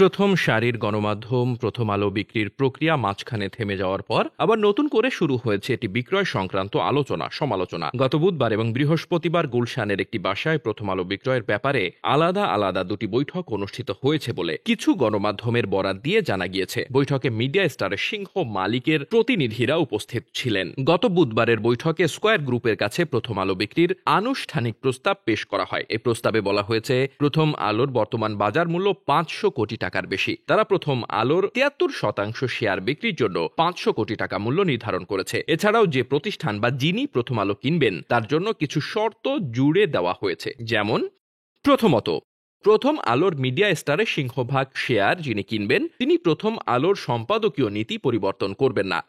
প্রথম সারির গণমাধ্যম প্রথম আলো বিক্রির প্রক্রিয়া মাঝখানে থেমে যাওয়ার পর আবার নতুন করে শুরু হয়েছে এটি বিক্রয় সংক্রান্ত সমালোচনা। গত বুধবার এবং বৃহস্পতিবার গুলশানের একটি বাসায় প্রথম আলো বিক্রয়ের ব্যাপারে আলাদা আলাদা দুটি বৈঠক অনুষ্ঠিত হয়েছে বলে কিছু গণমাধ্যমের বরাত দিয়ে জানা গিয়েছে। বৈঠকে মিডিয়া স্টারের সিংহ মালিকের প্রতিনিধিরা উপস্থিত ছিলেন। গত বুধবারের বৈঠকে স্কয়ার গ্রুপের কাছে প্রথম আলো বিক্রির আনুষ্ঠানিক প্রস্তাব পেশ করা হয়। এই প্রস্তাবে বলা হয়েছে, প্রথম আলোর বর্তমান বাজার মূল্য 500 কোটি টাকার বেশি। তারা প্রথম আলোর 73% শেয়ার বিক্রির জন্য 500 কোটি টাকা মূল্য নির্ধারণ করেছে। এছাড়াও যে প্রতিষ্ঠান বা যিনি প্রথম আলো কিনবেন তার জন্য কিছু শর্ত জুড়ে দেওয়া হয়েছে। যেমন, প্রথমত, প্রথম আলোর মিডিয়া স্টারের সিংহভাগ শেয়ার যিনি কিনবেন তিনি প্রথম আলোর সম্পাদকীয় নীতি পরিবর্তন করবেন না।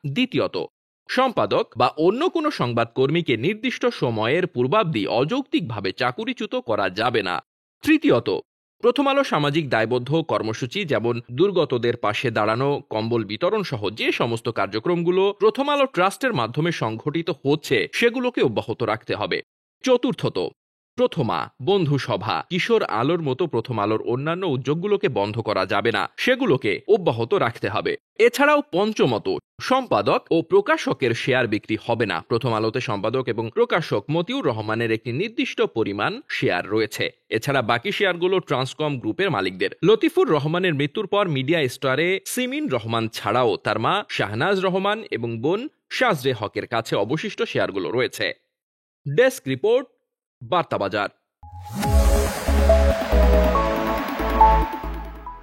দ্বিতীয়ত, সম্পাদক বা অন্য কোনো সংবাদকর্মীকে নির্দিষ্ট সময়ের পূর্বাবধি অযৌক্তিকভাবে চাকুরিচ্যুত করা যাবে না। তৃতীয়ত, প্রথম আলো সামাজিক দায়বদ্ধ কর্মসূচি যেমন দুর্গতদের পাশে দাঁড়ানো, কম্বল বিতরণ সহ যে সমস্ত কার্যক্রমগুলো প্রথম আলো ট্রাস্টের মাধ্যমে সংঘটিত হচ্ছে সেগুলোকে অব্যাহত রাখতে হবে। চতুর্থত, প্রথমা, বন্ধু সভা, কিশোর আলোর মতো প্রথম আলোর অন্যান্য উদ্যোগগুলোকে বন্ধ করা যাবে না, সেগুলোকে অব্যাহত রাখতে হবে। এছাড়াও পঞ্চমত, সম্পাদক ও প্রকাশকের শেয়ার বিক্রি হবে না। প্রথম আলোতে সম্পাদক এবং প্রকাশক মতিউর রহমানের একটি নির্দিষ্ট পরিমাণ শেয়ার রয়েছে। এছাড়া বাকি শেয়ারগুলো ট্রান্সকম গ্রুপের মালিকদের। লতিফুর রহমানের মৃত্যুর পর মিডিয়া স্টারে সিমিন রহমান ছাড়াও তার মা শাহনাজ রহমান এবং বোন সাজরে হকের কাছে অবশিষ্ট শেয়ারগুলো রয়েছে। ডেস্ক রিপোর্ট, বার্তা বাজার।